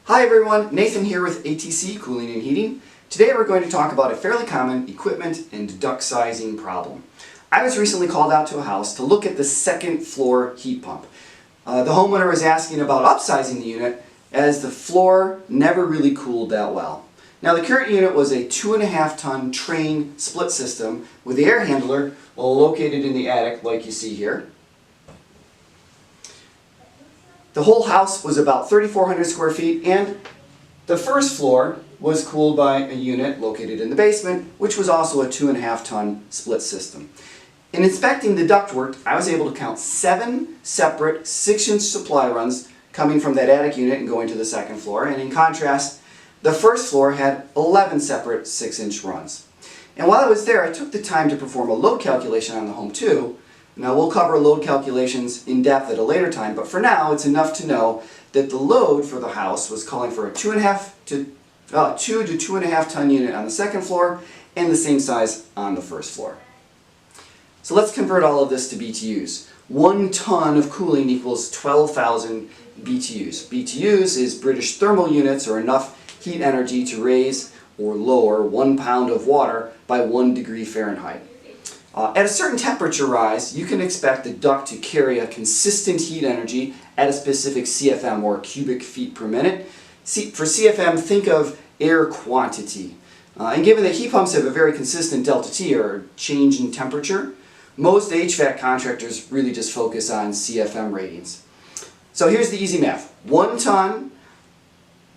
Hi everyone, Nathan here with ATC Cooling and Heating. Today we're going to talk about a fairly common equipment and duct sizing problem. I was recently called out to a house to look at the second floor heat pump. The homeowner was asking about upsizing the unit as the floor never really cooled that well. Now the current unit was a 2.5 ton train split system with the air handler located in the attic like you see here. The whole house was about 3,400 square feet, and the first floor was cooled by a unit located in the basement, which was also a 2.5 ton split system. In inspecting the ductwork, I was able to count 7 separate 6-inch supply runs coming from that attic unit and going to the second floor, and in contrast, the first floor had 11 separate 6-inch runs. And while I was there, I took the time to perform a load calculation on the home too. Now we'll cover load calculations in depth at a later time, but for now it's enough to know that the load for the house was calling for a 2 to 2.5 ton unit on the second floor and the same size on the first floor. So let's convert all of this to BTUs. 1 ton of cooling equals 12,000 BTUs. BTUs is British thermal units, or enough heat energy to raise or lower 1 pound of water by 1 degree Fahrenheit. At a certain temperature rise, you can expect the duct to carry a consistent heat energy at a specific CFM, or cubic feet per minute. For CFM, think of air quantity. And given that heat pumps have a very consistent delta T, or change in temperature, most HVAC contractors really just focus on CFM ratings. So here's the easy math. 1 ton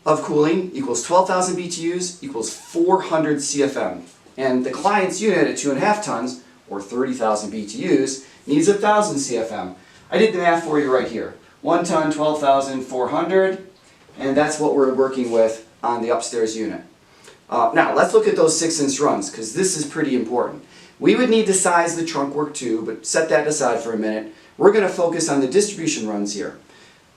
of cooling equals 12,000 BTUs equals 400 CFM. And the client's unit at 2.5 tons, or 30,000 BTUs, needs 1,000 CFM. I did the math for you right here. 1 ton, 12,400, and that's what we're working with on the upstairs unit. Now, let's look at those 6-inch runs, because this is pretty important. We would need to size the trunk work too, but set that aside for a minute. We're going to focus on the distribution runs here.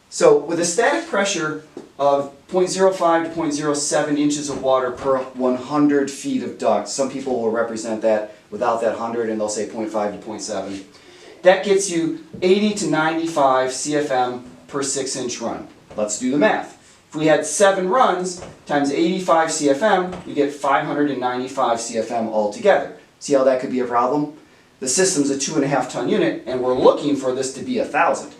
So, with a static pressure of 0.05 to 0.07 inches of water per 100 feet of duct, some people will represent that without that 100 and they'll say 0.5 to 0.7. That gets you 80 to 95 CFM per 6-inch run. Let's do the math. If we had 7 runs times 85 CFM, you get 595 CFM altogether. See how that could be a problem? The system's a 2.5 ton unit and we're looking for this to be 1,000.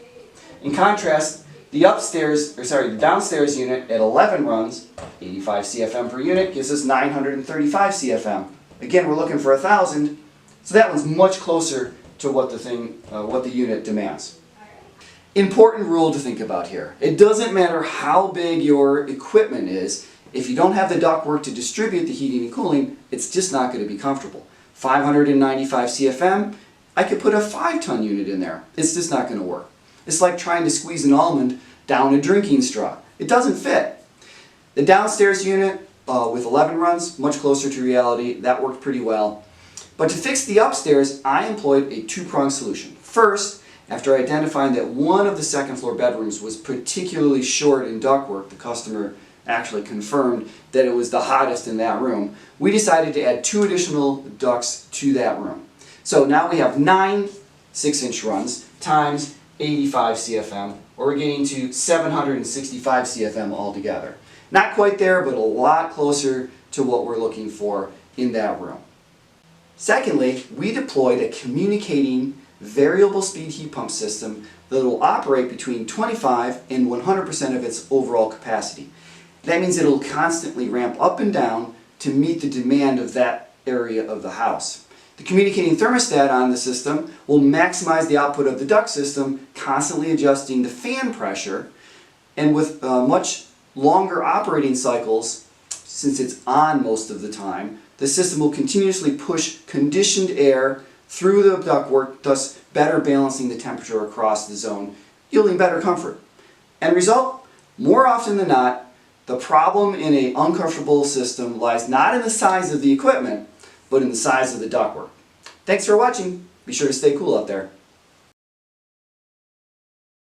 In contrast, the downstairs unit at 11 runs, 85 CFM per unit, gives us 935 CFM. Again, we're looking for 1,000, so that one's much closer to what the unit demands. Important rule to think about here. It doesn't matter how big your equipment is, if you don't have the ductwork to distribute the heating and cooling, it's just not going to be comfortable. 595 CFM, I could put a 5-ton unit in there. It's just not going to work. It's like trying to squeeze an almond down a drinking straw. It doesn't fit. The downstairs unit with 11 runs, much closer to reality. That worked pretty well. But to fix the upstairs, I employed a 2-pronged solution. First, after identifying that one of the second floor bedrooms was particularly short in ductwork, the customer actually confirmed that it was the hottest in that room, we decided to add 2 additional ducts to that room. So now we have 9 6-inch runs times 85 CFM, or we're getting to 765 CFM altogether. Not quite there, but a lot closer to what we're looking for in that room. Secondly, we deployed a communicating variable speed heat pump system that will operate between 25 and 100% of its overall capacity. That means it'll constantly ramp up and down to meet the demand of that area of the house. The communicating thermostat on the system will maximize the output of the duct system, constantly adjusting the fan pressure, and with much longer operating cycles, since it's on most of the time, the system will continuously push conditioned air through the ductwork, thus better balancing the temperature across the zone, yielding better comfort. End result? More often than not, the problem in an uncomfortable system lies not in the size of the equipment, but in the size of the ductwork. Thanks for watching. Be sure to stay cool out there.